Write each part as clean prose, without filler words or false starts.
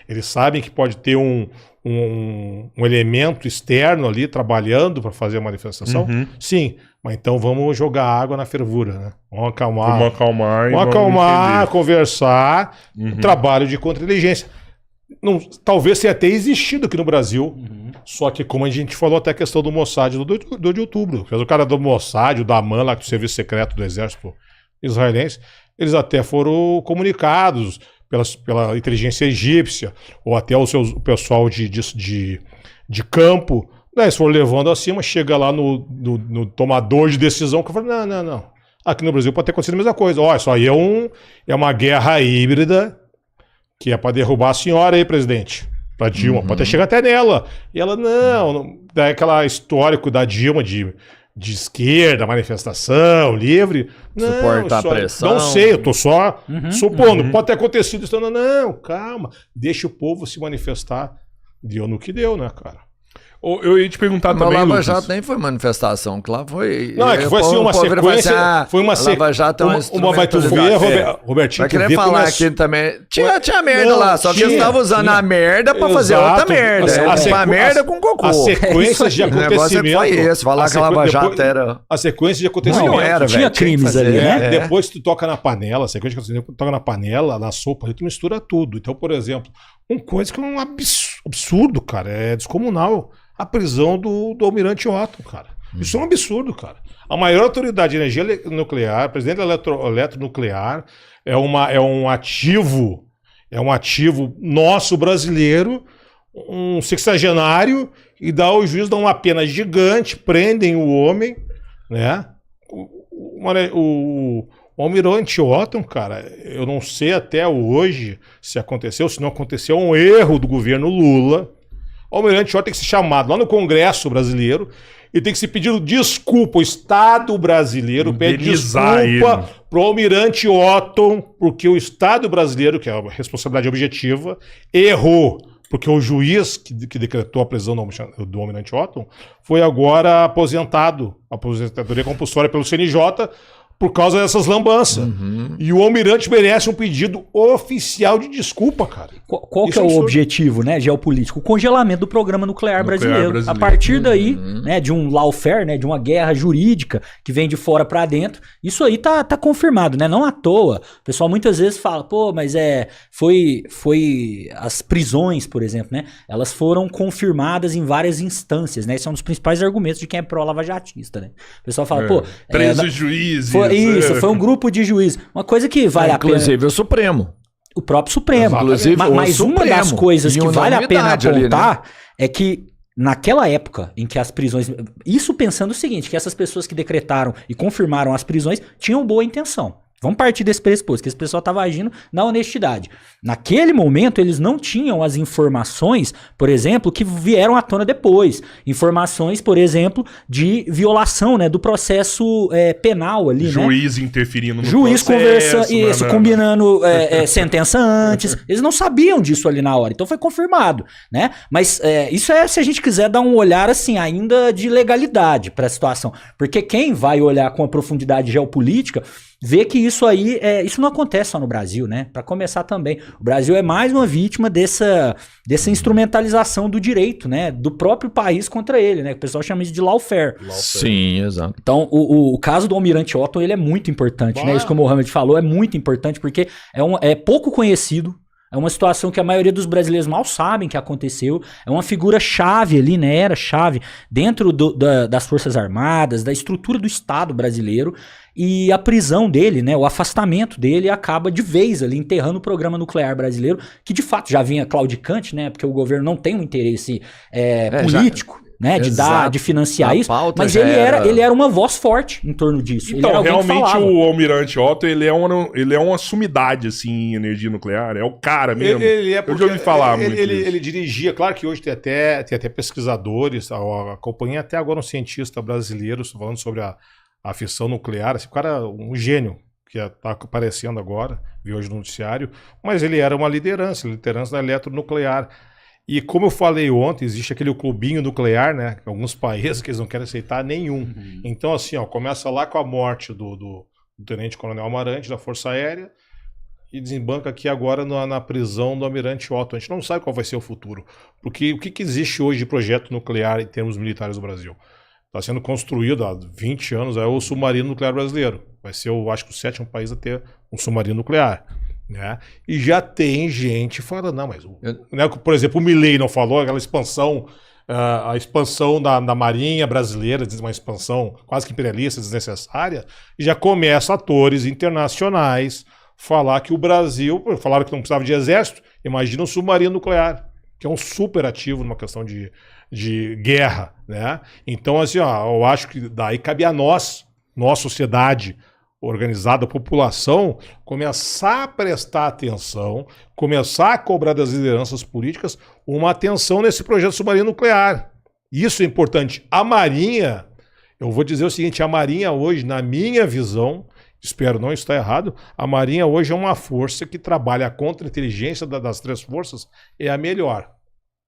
Eles sabem que pode ter um elemento externo ali trabalhando para fazer a manifestação? Sim, mas então vamos jogar água na fervura, né? Vamos acalmar. Vamos acalmar, conversar. Trabalho de contra-inteligência. Talvez tenha até existido aqui no Brasil, só que como a gente falou até a questão do Mossad do de outubro, o cara do Mossad, o Daman lá, do Serviço Secreto do Exército Israelense, eles até foram comunicados pela inteligência egípcia, ou até o pessoal de campo, daí eles foram levando acima, chega lá no tomador de decisão, que fala, não, aqui no Brasil pode ter acontecido a mesma coisa, isso aí é uma guerra híbrida, que é para derrubar a senhora aí, presidente. Pra Dilma. Pode até chegar até nela. E ela, não. Daí aquela histórico da Dilma de esquerda, manifestação, livre. Suportar a pressão. Não sei, eu tô só supondo. Pode ter acontecido isso. Não, calma. Deixa o povo se manifestar. Deu no que deu, né, cara? Eu ia te perguntar também, Lava Lucas. Jato nem foi manifestação, que lá foi... Não, é que foi assim uma sequência... Foi uma sequência... Lava Jato é uma Robertinho, vai querer falar aqui também... Tinha merda lá, só que eles estavam usando a merda pra fazer outra merda. A merda com cocô. As sequências de acontecimento... O negócio foi esse, falar que a Lava Jato era... A sequência de acontecimento... Não era, velho. Tinha crimes ali, né? Depois tu toca na panela, a sequência de acontecimento, tu toca na panela, na sopa, tu mistura tudo. Então, por exemplo, uma coisa que é um absurdo, cara, é descomunal... A prisão do Almirante Otto, cara. Isso é um absurdo, cara. A maior autoridade de energia nuclear, presidente da Eletronuclear, é um ativo nosso brasileiro, um sexagenário, e o juiz dá uma pena gigante, prendem o homem, né? O Almirante Otto, cara, eu não sei até hoje se aconteceu, se não aconteceu, é um erro do governo Lula. O Almirante Otto tem que ser chamado lá no Congresso brasileiro e tem que se pedir desculpa. O Estado brasileiro pede desculpa pro Almirante Otto, porque o Estado brasileiro, que é a responsabilidade objetiva, errou. Porque o juiz que decretou a prisão do Almirante Otto foi agora aposentado, aposentadoria compulsória pelo CNJ, por causa dessas lambanças. E o Almirante merece um pedido oficial de desculpa, cara. Qual que é o objetivo, né, geopolítico? O congelamento do programa nuclear brasileiro. A partir daí, né, de um lawfare, né, de uma guerra jurídica que vem de fora para dentro, isso aí tá confirmado, né? Não à toa. O pessoal muitas vezes fala, mas foi as prisões, por exemplo, né? Elas foram confirmadas em várias instâncias, né? Esse é um dos principais argumentos de quem é pró-lavajatista, né? O pessoal fala, 13 juízes. Foi um grupo de juízes. Uma coisa que vale a pena... Inclusive o Supremo. O próprio Supremo. Inclusive, mas uma das coisas que vale a pena apontar ali, né? É que naquela época em que as prisões... Isso pensando o seguinte, que essas pessoas que decretaram e confirmaram as prisões tinham boa intenção. Vamos partir desse pressuposto, que esse pessoal estava agindo na honestidade. Naquele momento, eles não tinham as informações, por exemplo, que vieram à tona depois. Informações, por exemplo, de violação, né, do processo penal ali, Juiz interferindo no Juiz processo. Combinando sentença antes. Eles não sabiam disso ali na hora. Então foi confirmado, né? Mas isso é se a gente quiser dar um olhar, assim, ainda de legalidade para a situação. Porque quem vai olhar com a profundidade geopolítica vê que isso aí, isso não acontece só no Brasil, né? Para começar também, o Brasil é mais uma vítima dessa instrumentalização do direito, né? Do próprio país contra ele, né? O pessoal chama isso de lawfare. Sim, exato. Então, o caso do Almirante Otto, ele é muito importante, né? Isso que o Mohamed falou é muito importante porque é pouco conhecido. É uma situação que a maioria dos brasileiros mal sabem que aconteceu. É uma figura chave ali, né? Era chave dentro das Forças Armadas, da estrutura do Estado brasileiro. E a prisão dele, né? O afastamento dele acaba de vez ali enterrando o programa nuclear brasileiro, que de fato já vinha claudicante, né? Porque o governo não tem um interesse político. Né, de financiar isso, mas ele era uma voz forte em torno disso. Então, ele realmente o Almirante Otto, ele é uma sumidade, assim, em energia nuclear, é o cara mesmo. Eu já ouvi falar muito ele dirigia, claro que hoje tem até pesquisadores, acompanhei até agora um cientista brasileiro falando sobre a fissão nuclear, esse cara um gênio, que está aparecendo agora, vi hoje no noticiário, mas ele era uma liderança da eletronuclear. E como eu falei ontem, existe aquele clubinho nuclear, né? Alguns países que eles não querem aceitar nenhum. Então, assim, começa lá com a morte do Tenente Coronel Amarante, da Força Aérea, e desembanca aqui agora na prisão do Almirante Otto. A gente não sabe qual vai ser o futuro. Porque o que existe hoje de projeto nuclear em termos militares no Brasil? Está sendo construído há 20 anos o submarino nuclear brasileiro. Vai ser, eu acho que o 7º país a ter um submarino nuclear. Né? E já tem gente falando, não, mas... Né, por exemplo, o Milei não falou, aquela expansão, a expansão da Marinha brasileira, uma expansão quase que imperialista, desnecessária, e já começa atores internacionais falar que o Brasil, falaram que não precisava de exército, imagina um submarino nuclear, que é um super ativo numa questão de guerra, né? Então, assim, eu acho que daí cabe a nós, nossa sociedade organizada, a população, começar a prestar atenção, começar a cobrar das lideranças políticas uma atenção nesse projeto submarino nuclear. Isso é importante. A Marinha, eu vou dizer o seguinte, a Marinha hoje, na minha visão, espero não estar errado, a Marinha hoje é uma força que trabalha contra a inteligência das 3 forças, é a melhor.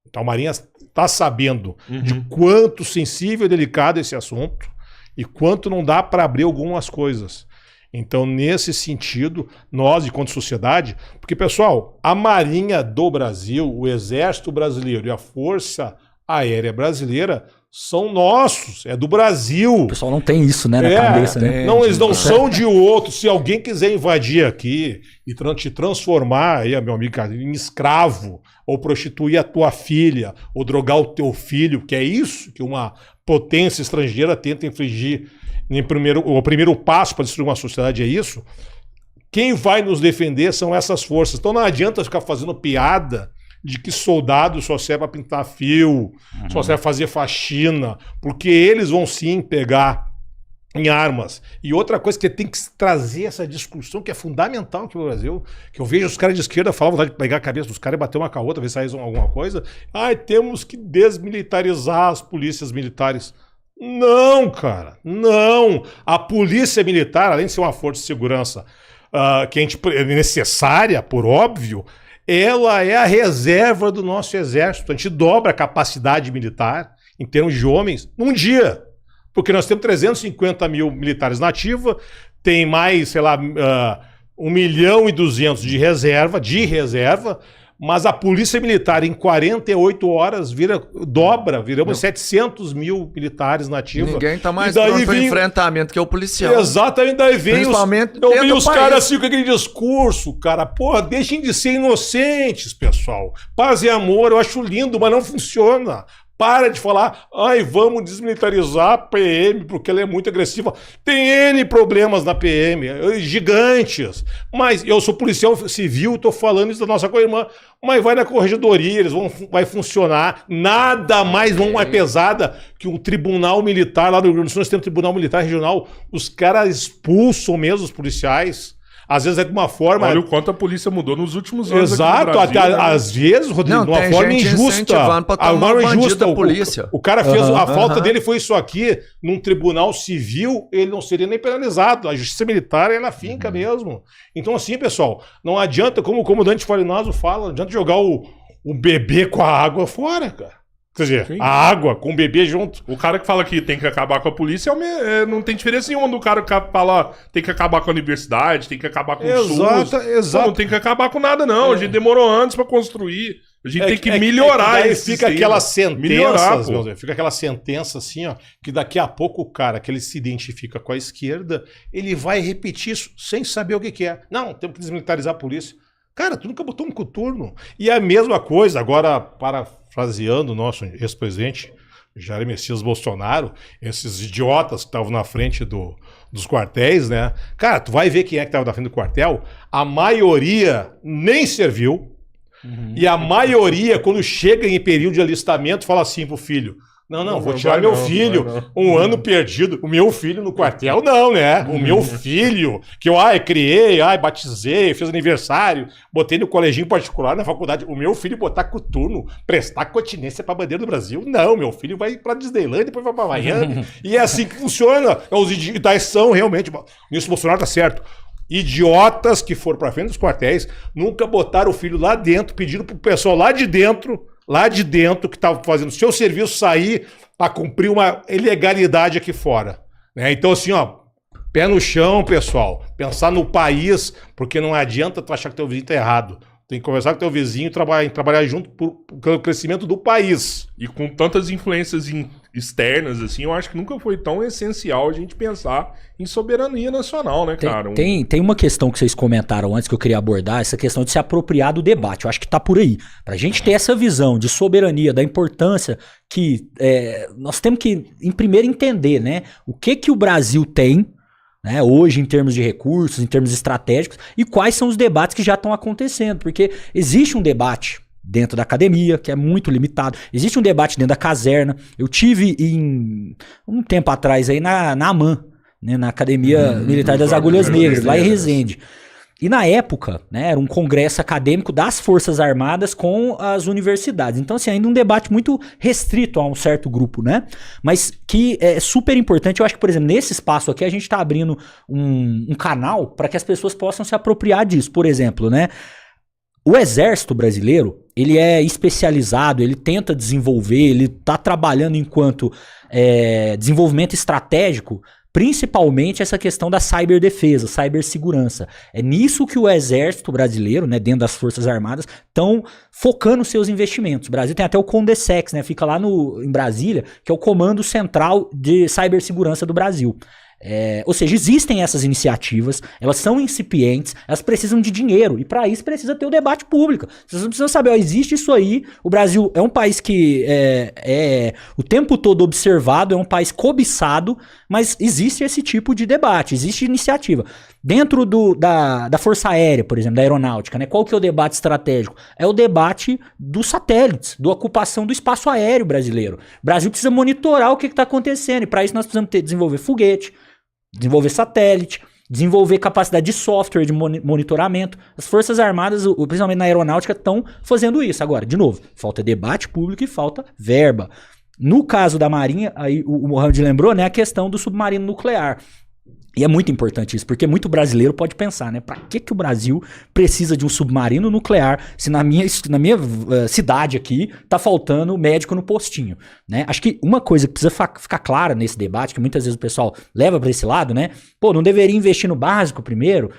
Então a Marinha está sabendo de quanto sensível e delicado esse assunto e quanto não dá para abrir algumas coisas. Então, nesse sentido, nós, enquanto sociedade, porque, pessoal, a Marinha do Brasil, o Exército Brasileiro e a Força Aérea Brasileira são nossos, é do Brasil. O pessoal não tem isso, né, na cabeça, né? Não, eles não são de outro. Se alguém quiser invadir aqui e te transformar, aí, meu amigo, em escravo, ou prostituir a tua filha, ou drogar o teu filho, que é isso que uma potência estrangeira tenta infligir. O primeiro passo para destruir uma sociedade é isso. Quem vai nos defender são essas forças. Então não adianta ficar fazendo piada de que soldado só serve para pintar fio, só serve para fazer faxina, porque eles vão sim pegar em armas. E outra coisa que tem que trazer essa discussão que é fundamental aqui no Brasil, que eu vejo os caras de esquerda falar, vontade de pegar a cabeça dos caras e bater uma com a outra, ver se sai alguma coisa. Temos que desmilitarizar as polícias militares. Não, cara, não. A polícia militar, além de ser uma força de segurança que a gente é necessária, por óbvio, ela é a reserva do nosso exército. A gente dobra a capacidade militar, em termos de homens, num dia. Porque nós temos 350 mil militares na ativa, tem mais, sei lá, 1.200.000 de reserva, mas a polícia militar em 48 horas viramos 700 mil militares na ativa. Ninguém tá mais pronto para enfrentamento que o policial. Exatamente, daí vem principalmente os caras assim com aquele discurso, cara, porra, deixem de ser inocentes, pessoal. Paz e amor, eu acho lindo, mas não funciona. Para de falar, vamos desmilitarizar a PM, porque ela é muito agressiva. Tem N problemas na PM, gigantes. Mas eu sou policial civil, estou falando isso da nossa co-irmã. Mas vai na corregedoria, vai funcionar. Nada mais pesada que um tribunal militar. Lá no Rio Grande do Sul nós temos um tribunal militar regional. Os caras expulsam mesmo os policiais. Às vezes é de uma forma... Olha o quanto a polícia mudou nos últimos anos. Exato, aqui no Brasil, até, às vezes, Rodrigo, de uma forma injusta. A forma injusta. O cara fez... A falta dele foi isso aqui. Num tribunal civil, ele não seria nem penalizado. A justiça militar, ela finca mesmo. Então, assim, pessoal, não adianta, como o Dante Farinazzo fala, não adianta jogar o bebê com a água fora, cara. Quer dizer, sim, a água com o bebê junto. O cara que fala que tem que acabar com a polícia não tem diferença nenhuma do cara que fala tem que acabar com a universidade, tem que acabar com o SUS. Exato. Não tem que acabar com nada, não. A gente demorou anos pra construir. A gente tem que melhorar isso. Fica aquela sentença, fica aquela sentença assim, ó, que daqui a pouco o cara que ele se identifica com a esquerda, ele vai repetir isso sem saber o que é. Não, temos que desmilitarizar a polícia. Cara, tu nunca botou um coturno. E a mesma coisa, agora, parafraseando o nosso ex-presidente Jair Messias Bolsonaro, esses idiotas que estavam na frente dos quartéis, né? Cara, tu vai ver quem é que estava na frente do quartel, a maioria nem serviu, e a maioria, quando chega em período de alistamento, fala assim pro filho: Não, vou tirar meu filho, um ano perdido. O meu filho no quartel, não, né? O meu filho, que eu criei, batizei, fiz aniversário, botei no coleginho particular na faculdade. O meu filho botar coturno, prestar continência pra bandeira do Brasil. Não, meu filho vai pra Disneyland, depois vai pra Miami. E é assim que funciona. Os idiotas são realmente... Isso, Bolsonaro tá certo. Idiotas que foram pra frente dos quartéis, nunca botaram o filho lá dentro, pediram pro pessoal lá de dentro que estava fazendo o seu serviço sair para cumprir uma ilegalidade aqui fora. Né? Então, assim, Pé no chão, pessoal. Pensar no país, porque não adianta tu achar que teu vizinho tá errado. Tem que conversar com teu vizinho e trabalhar junto pelo crescimento do país. E com tantas influências externas, assim, eu acho que nunca foi tão essencial a gente pensar em soberania nacional, né, cara? Tem uma questão que vocês comentaram antes que eu queria abordar, essa questão de se apropriar do debate. Eu acho que tá por aí. Pra gente ter essa visão de soberania, da importância que nós temos que, em primeiro, entender, né, o que o Brasil tem, né, hoje em termos de recursos, em termos estratégicos, e quais são os debates que já estão acontecendo, porque existe um debate dentro da academia, que é muito limitado, existe um debate dentro da caserna. Eu tive um tempo atrás aí na AMAN, né, na Academia Militar das Agulhas Negras, lá em Resende. E na época, né, era um congresso acadêmico das Forças Armadas com as universidades. Então, assim, ainda um debate muito restrito a um certo grupo, né? Mas que é super importante. Eu acho que, por exemplo, nesse espaço aqui, a gente está abrindo um canal para que as pessoas possam se apropriar disso. Por exemplo, né? O Exército Brasileiro, ele é especializado, ele tenta desenvolver, ele está trabalhando enquanto desenvolvimento estratégico, principalmente essa questão da ciberdefesa, cibersegurança. É nisso que o Exército Brasileiro, né, dentro das Forças Armadas, estão focando seus investimentos. O Brasil tem até o CONDESEX, né, fica lá em Brasília, que é o Comando Central de Cibersegurança do Brasil. Ou seja, existem essas iniciativas, elas são incipientes, elas precisam de dinheiro, e para isso precisa ter o debate público. Vocês precisam saber, existe isso aí. O Brasil é um país que é o tempo todo observado, é um país cobiçado, mas existe esse tipo de debate, existe iniciativa. Dentro da Força Aérea, por exemplo, da Aeronáutica, né? Qual que é o debate estratégico? É o debate dos satélites, da ocupação do espaço aéreo brasileiro. O Brasil precisa monitorar o que está acontecendo, e para isso nós precisamos desenvolver foguete, desenvolver satélite, desenvolver capacidade de software, de monitoramento. As Forças Armadas, principalmente na Aeronáutica, estão fazendo isso. Agora, de novo, falta debate público e falta verba. No caso da Marinha, aí o Mohamed lembrou, né, a questão do submarino nuclear. E é muito importante isso, porque muito brasileiro pode pensar, né? Pra que o Brasil precisa de um submarino nuclear se na minha cidade aqui tá faltando médico no postinho, né? Acho que uma coisa que precisa ficar clara nesse debate, que muitas vezes o pessoal leva para esse lado, né? Pô, não deveria investir no básico primeiro?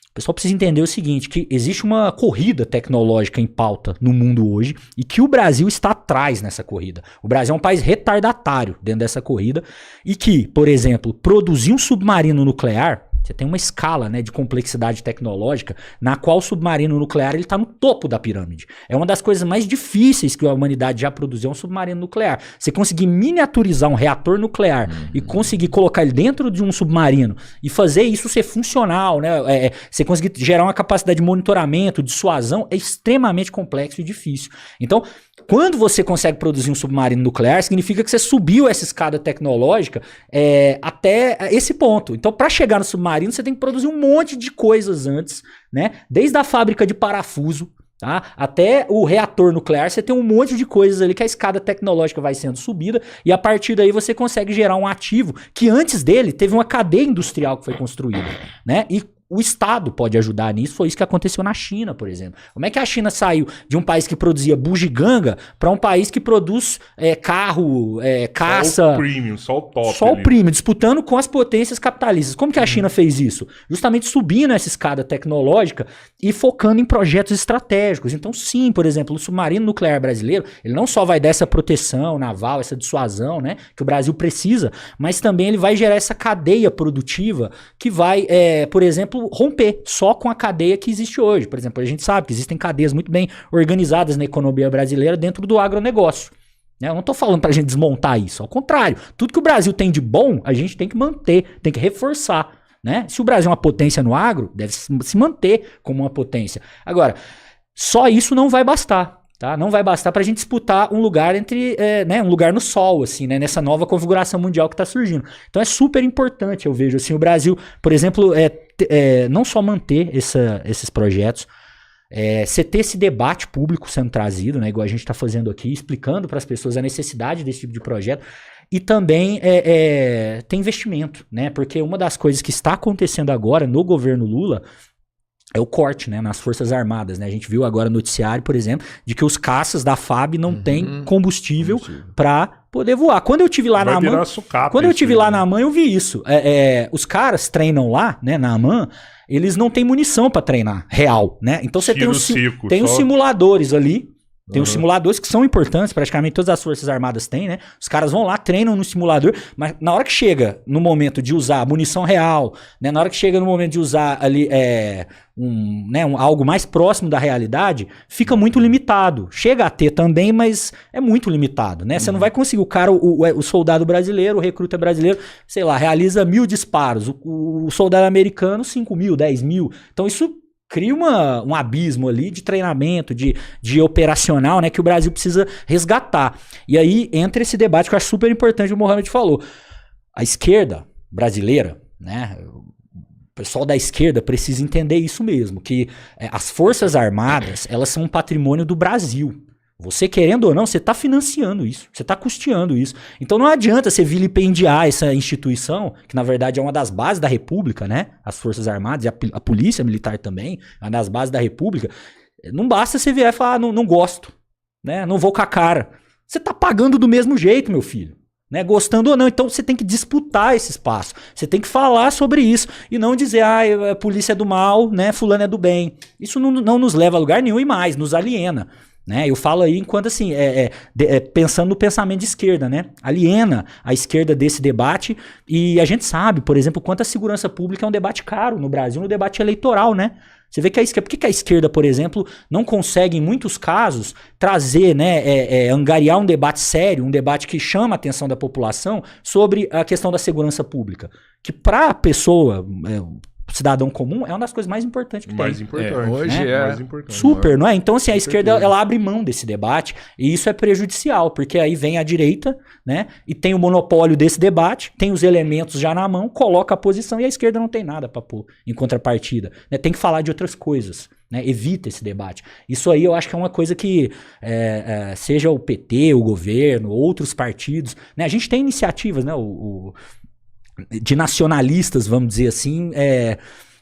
O pessoal precisa entender o seguinte, que existe uma corrida tecnológica em pauta no mundo hoje e que o Brasil está atrás nessa corrida. O Brasil é um país retardatário dentro dessa corrida e que, por exemplo, produzir um submarino nuclear, você tem uma escala, né, de complexidade tecnológica na qual o submarino nuclear está no topo da pirâmide. É uma das coisas mais difíceis que a humanidade já produziu, um submarino nuclear. Você conseguir miniaturizar um reator nuclear e conseguir colocar ele dentro de um submarino e fazer isso ser funcional, né, você conseguir gerar uma capacidade de monitoramento, dissuasão, é extremamente complexo e difícil. Então, quando você consegue produzir um submarino nuclear, significa que você subiu essa escada tecnológica até esse ponto. Então, para chegar no submarino, você tem que produzir um monte de coisas antes, né? Desde a fábrica de parafuso, tá? Até o reator nuclear, você tem um monte de coisas ali que a escada tecnológica vai sendo subida e a partir daí você consegue gerar um ativo que antes dele teve uma cadeia industrial que foi construída, né? E o Estado pode ajudar nisso, foi isso que aconteceu na China, por exemplo. Como é que a China saiu de um país que produzia bugiganga para um país que produz carro, caça... Só o premium, só o top. Só ali. O premium, disputando com as potências capitalistas. Como que a China fez isso? Justamente subindo essa escada tecnológica e focando em projetos estratégicos. Então, sim, por exemplo, o submarino nuclear brasileiro, ele não só vai dar essa proteção naval, essa dissuasão, né, que o Brasil precisa, mas também ele vai gerar essa cadeia produtiva que vai, por exemplo, romper só com a cadeia que existe hoje. Por exemplo, a gente sabe que existem cadeias muito bem organizadas na economia brasileira dentro do agronegócio. Eu não estou falando para a gente desmontar isso, ao contrário. Tudo que o Brasil tem de bom, a gente tem que manter, tem que reforçar. Né? Se o Brasil é uma potência no agro, deve se manter como uma potência. Agora, só isso não vai bastar. Tá? Não vai bastar para a gente disputar um lugar um lugar no sol, assim, né? Nessa nova configuração mundial que está surgindo. Então é super importante, eu vejo, assim, o Brasil, por exemplo, não só manter esses projetos, você ter esse debate público sendo trazido, né? Igual a gente está fazendo aqui, explicando para as pessoas a necessidade desse tipo de projeto, e também ter investimento, né? Porque uma das coisas que está acontecendo agora no governo Lula é o corte, né, nas Forças Armadas, né? A gente viu agora no noticiário, por exemplo, de que os caças da FAB não têm combustível para poder voar. Quando eu tive lá na AMAN, eu vi isso. Os caras treinam lá, né, na AMAN, eles não têm munição para treinar real, né? Então você tem os simuladores ali. Tem os simuladores que são importantes, praticamente todas as Forças Armadas têm, né? Os caras vão lá, treinam no simulador, mas na hora que chega no momento de usar munição real, né? Na hora que chega no momento de usar ali algo mais próximo da realidade, fica muito limitado. Chega a ter também, mas é muito limitado, né? Você não vai conseguir. O cara, o soldado brasileiro, o recruta brasileiro, sei lá, realiza 1000 disparos. O soldado americano, 5.000, 10.000. Então isso cria um abismo ali de treinamento, de operacional, né, que o Brasil precisa resgatar. E aí entra esse debate que eu acho super importante, o Mohamed falou. A esquerda brasileira, né, o pessoal da esquerda precisa entender isso mesmo, que as Forças Armadas, elas são um patrimônio do Brasil. Você querendo ou não, você está financiando isso, você está custeando isso. Então não adianta você vilipendiar essa instituição, que na verdade é uma das bases da República, né? As Forças Armadas e a Polícia Militar também, é uma das bases da República. Não basta você vier e falar, não gosto, né? Não vou com a cara. Você está pagando do mesmo jeito, meu filho. Né, gostando ou não, então você tem que disputar esse espaço, você tem que falar sobre isso e não dizer, a polícia é do mal, né, fulano é do bem. Isso não nos leva a lugar nenhum e mais, nos aliena. Né? Eu falo aí enquanto assim, pensando no pensamento de esquerda, né? Aliena a esquerda desse debate e a gente sabe, por exemplo, quanto a segurança pública é um debate caro no Brasil, no debate eleitoral, né? Você vê que a esquerda, por que a esquerda, por exemplo, não consegue, em muitos casos, trazer, né, angariar um debate sério, um debate que chama a atenção da população sobre a questão da segurança pública? Que para a pessoa, cidadão comum, é uma das coisas mais importantes que mais tem. Importante. Hoje né? Mais importante. Super, não é? Então, assim, a esquerda, ela abre mão desse debate e isso é prejudicial, porque aí vem a direita, né, e tem o monopólio desse debate, tem os elementos já na mão, coloca a posição e a esquerda não tem nada para pôr em contrapartida. Né? Tem que falar de outras coisas. Né? Evita esse debate. Isso aí eu acho que é uma coisa que seja o PT, o governo, outros partidos, né? A gente tem iniciativas, né? De nacionalistas, vamos dizer assim,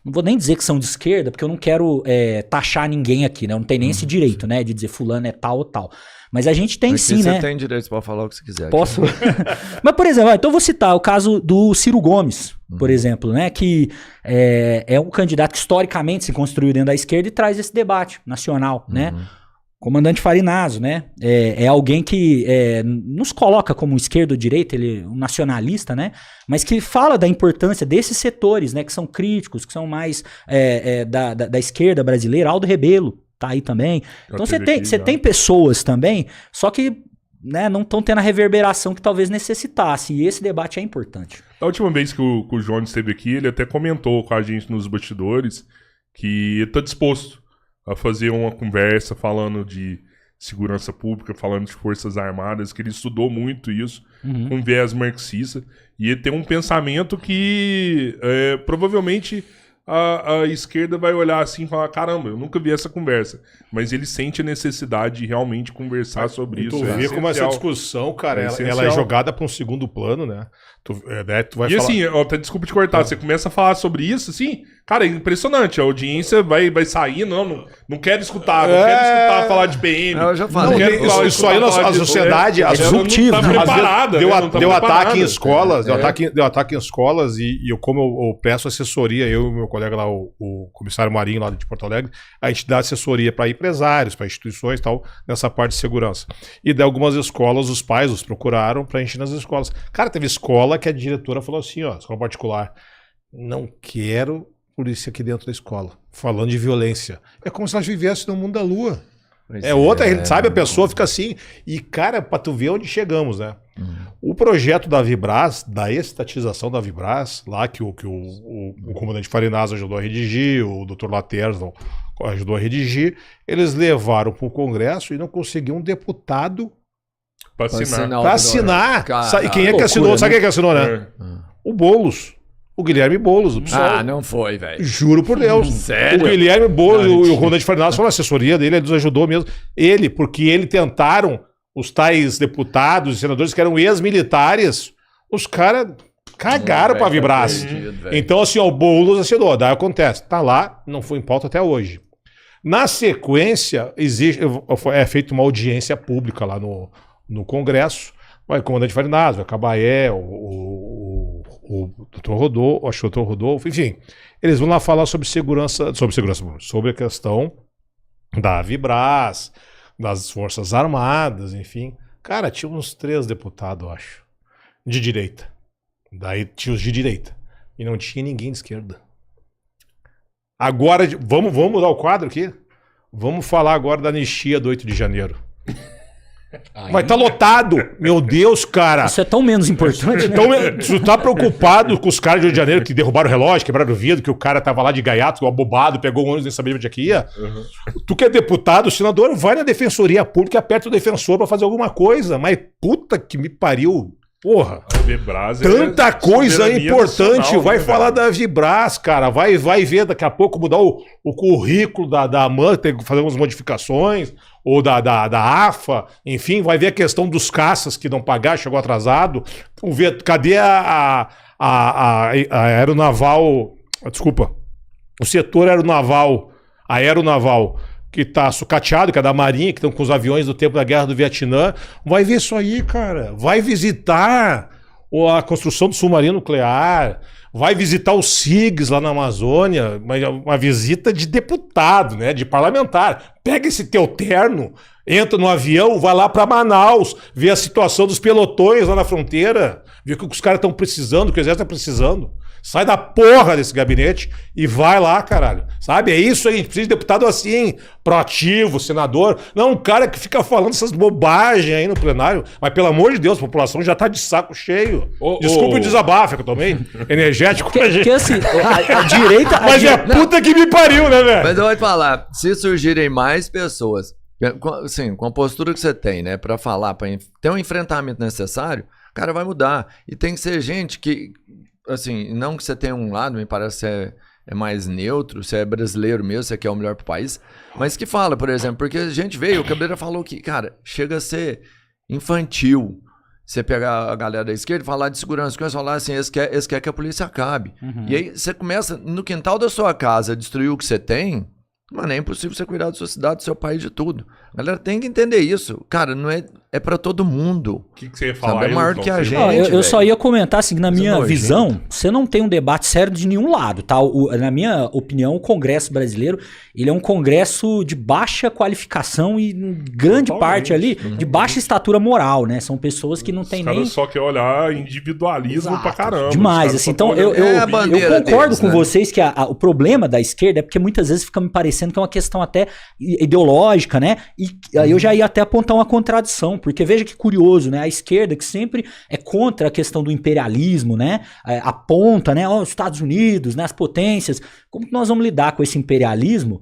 não vou nem dizer que são de esquerda, porque eu não quero taxar ninguém aqui, né? Eu não tenho nem esse direito, né? De dizer fulano é tal ou tal. Mas a gente tem sim, né? Você tem direito para falar o que você quiser. Posso? Mas, por exemplo, então eu vou citar o caso do Ciro Gomes, por exemplo, né? Que é um candidato que historicamente se construiu dentro da esquerda e traz esse debate nacional, né? Comandante Farinazo, né? É alguém que nos coloca como esquerda ou direita, ele é um nacionalista, né? Mas que fala da importância desses setores, né? Que são críticos, que são mais da esquerda brasileira. Aldo Rebelo tá aí também. Então você tem pessoas também, só que, né, não estão tendo a reverberação que talvez necessitasse. E esse debate é importante. A última vez que o Jones esteve aqui, ele até comentou com a gente nos bastidores que está disposto a fazer uma conversa falando de segurança pública, falando de Forças Armadas, que ele estudou muito isso, com viés marxista, e ele tem um pensamento que provavelmente a esquerda vai olhar assim e falar, caramba, eu nunca vi essa conversa, mas ele sente a necessidade de realmente conversar sobre isso. Tu vê como essa discussão, cara, ela é jogada para um segundo plano, né? Tu vai falar... assim, desculpa te cortar, você começa a falar sobre isso, assim, cara, é impressionante, a audiência vai sair, não quero escutar, falar de PM. Eu já falei. Isso aí, a sociedade, a disruptiva, deu ataque em escolas, deu ataque em escolas e como eu peço assessoria, eu e meu colega lá, o comissário Marinho lá de Porto Alegre, a gente dá assessoria para empresários, para instituições e tal, nessa parte de segurança. E de algumas escolas, os pais os procuraram para encher nas escolas. Cara, teve escola que a diretora falou assim, escola particular, não quero polícia aqui dentro da escola, falando de violência. É como se nós vivêssemos no mundo da lua. Outra, a gente sabe, a pessoa fica assim, e cara, pra tu ver onde chegamos, né? O projeto da Vibras, da estatização da Vibras, lá que o comandante Farinazo ajudou a redigir, o Dr. Laterno ajudou a redigir, eles levaram pro Congresso e não conseguiam um deputado pra assinar. Pra assinar. E quem é que assinou? Sabe quem é que assinou, né? O Boulos. O Guilherme Boulos, o PSOL. Não foi, velho. Juro por Deus. Sério? O Guilherme Boulos, o comandante Farinazo, foi uma assessoria dele, ele nos ajudou mesmo. Porque ele tentaram, os tais deputados e senadores que eram ex-militares, os caras Cagaram pra Vibraz. Então, assim, o Boulos assinou. Daí acontece. Tá lá, não foi em pauta até hoje. Na sequência, é feita uma audiência pública lá no Congresso. Vai o comandante Farinaz, vai Cabaé, o Dr. Rodolfo, acho que o Dr. Rodolfo, enfim. Eles vão lá falar sobre a questão da Vibraz, das Forças Armadas, enfim. Cara, tinha uns 3 deputados, eu acho, de direita. Daí tinha os de direita. E não tinha ninguém de esquerda. Agora, vamos mudar o quadro aqui? Vamos falar agora da anistia do 8 de janeiro. Vai estar lotado. Meu Deus, cara. Isso é tão menos importante, né? Então, tu tá preocupado com os caras de Rio de Janeiro que derrubaram o relógio, quebraram o vidro, que o cara tava lá de gaiato, abobado, pegou o ônibus e nem sabia onde é que ia? Uhum. Tu que é deputado, senador, vai na defensoria pública e aperta o defensor pra fazer alguma coisa. Mas puta que me pariu. Porra, tanta coisa importante. Vai falar da Vibraz, cara. Vai ver daqui a pouco mudar o currículo da AMAN, tem que fazer algumas modificações, ou da AFA, enfim, vai ver a questão dos caças que não pagaram, chegou atrasado. Vamos ver, cadê a aeronaval, desculpa, o setor aeronaval, que tá sucateado, que é da Marinha, que estão com os aviões do tempo da Guerra do Vietnã. Vai ver isso aí, cara. Vai visitar a construção do submarino nuclear. Vai visitar os SIGs lá na Amazônia. Uma visita de deputado, né? De parlamentar. Pega esse teu terno, entra no avião, vai lá para Manaus, vê a situação dos pelotões lá na fronteira, vê o que os caras estão precisando, o que o exército está precisando. Sai da porra desse gabinete e vai lá, caralho. Sabe? É isso aí, a gente precisa de deputado assim, proativo, senador. Não, um cara que fica falando essas bobagens aí no plenário. Mas, pelo amor de Deus, a população já tá de saco cheio. Desculpa o desabafo que eu tomei. Energético pra gente. Porque assim, a direita... Mas puta que me pariu, né, velho? Mas eu vou te falar, se surgirem mais pessoas, assim, com a postura que você tem, né, pra falar, pra ter um enfrentamento necessário, cara, vai mudar. E tem que ser gente que... Assim, não que você tenha um lado, me parece que é mais neutro, você é brasileiro mesmo, você quer o melhor pro país, mas que fala, por exemplo, porque a gente veio, o Cabreira falou que, cara, chega a ser infantil você pegar a galera da esquerda e falar de segurança, começa a falar assim, eles querem que a polícia acabe. Uhum. E aí você começa, no quintal da sua casa, a destruir o que você tem, mano, é impossível você cuidar da sua cidade, do seu país, de tudo. A galera tem que entender isso. Cara, não é pra todo mundo. O que você ia falar? É maior que a gente. Eu só ia comentar assim, que na minha visão, você não tem um debate sério de nenhum lado, tá? Na minha opinião, o Congresso brasileiro, ele é um congresso de baixa qualificação e grande parte ali de baixa estatura moral, né? São pessoas que não tem nem... Os caras só querem olhar individualismo pra caramba. Demais, assim. Então, eu concordo com vocês que o problema da esquerda é porque muitas vezes fica me parecendo que é uma questão até ideológica, né? E aí eu já ia até apontar uma contradição, porque veja que curioso, né? A esquerda que sempre é contra a questão do imperialismo, né? Aponta, né? Os Estados Unidos, né? As potências. Como que nós vamos lidar com esse imperialismo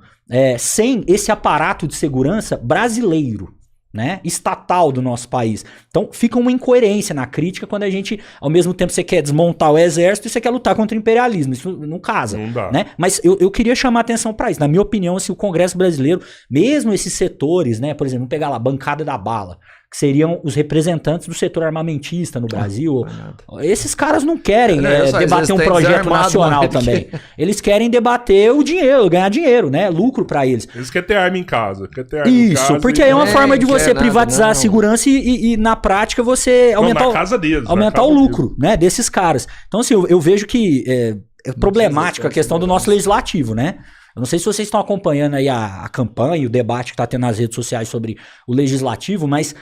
sem esse aparato de segurança brasileiro, né? Estatal do nosso país. Então fica uma incoerência na crítica quando a gente, ao mesmo tempo, você quer desmontar o exército e você quer lutar contra o imperialismo. Isso não casa. Não dá. Né? Mas eu queria chamar a atenção para isso. Na minha opinião, assim, o Congresso brasileiro, mesmo esses setores, né? Por exemplo, vamos pegar lá a bancada da bala, que seriam os representantes do setor armamentista no Brasil. Esses caras não querem debater um projeto nacional também. Eles querem debater o dinheiro, ganhar dinheiro, né? Lucro para eles. Eles querem ter arma em casa. Isso, porque aí é uma forma de você privatizar a segurança e na prática você aumentar o lucro, né, desses caras. Então, assim, eu vejo que é problemático a questão do nosso legislativo, né? Eu não sei se vocês estão acompanhando aí a campanha e o debate que está tendo nas redes sociais sobre o legislativo, mas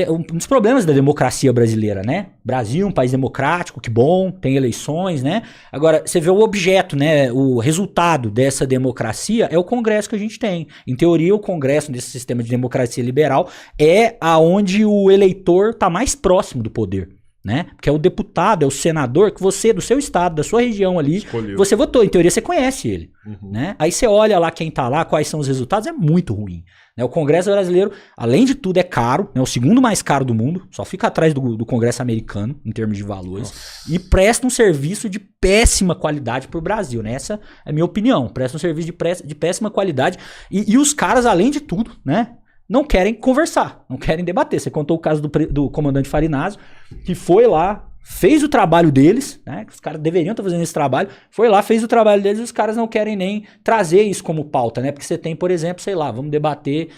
um dos problemas da democracia brasileira, né? Brasil, um país democrático, que bom, tem eleições, né? Agora, você vê o objeto, né? O resultado dessa democracia é o Congresso que a gente tem. Em teoria, o Congresso, desse sistema de democracia liberal, é aonde o eleitor está mais próximo do poder, né? Porque é o deputado, é o senador que você, do seu estado, da sua região ali, escolheu. Você votou. Em teoria, você conhece ele, né? Aí você olha lá quem tá lá, quais são os resultados, é muito ruim. Né? O Congresso brasileiro, além de tudo, é caro, é o segundo mais caro do mundo, só fica atrás do Congresso americano, em termos de valores, e presta um serviço de péssima qualidade pro Brasil, né? Essa é a minha opinião, presta um serviço de péssima qualidade, e os caras, além de tudo, né? Não querem conversar, não querem debater. Você contou o caso do comandante Farinazzo, que foi lá fez o trabalho deles, né? Que os caras deveriam estar fazendo esse trabalho, foi lá, fez o trabalho deles e os caras não querem nem trazer isso como pauta, né? Porque você tem, por exemplo, sei lá, vamos debater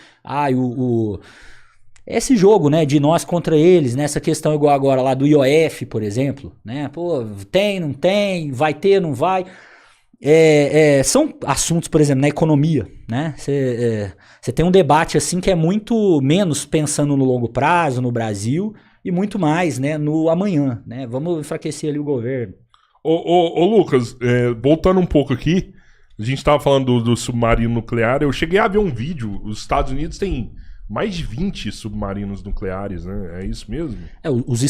esse jogo, né, de nós contra eles, né, essa questão igual agora lá do IOF, por exemplo, né, pô, tem, não tem, vai ter, não vai, são assuntos, por exemplo, na economia, né, você tem um debate assim que é muito menos pensando no longo prazo, no Brasil, e muito mais, né, no amanhã, né, vamos enfraquecer ali o governo. Ô Lucas, voltando um pouco aqui, a gente tava falando do submarino nuclear, eu cheguei a ver um vídeo, os Estados Unidos têm mais de 20 submarinos nucleares, né? É isso mesmo? Os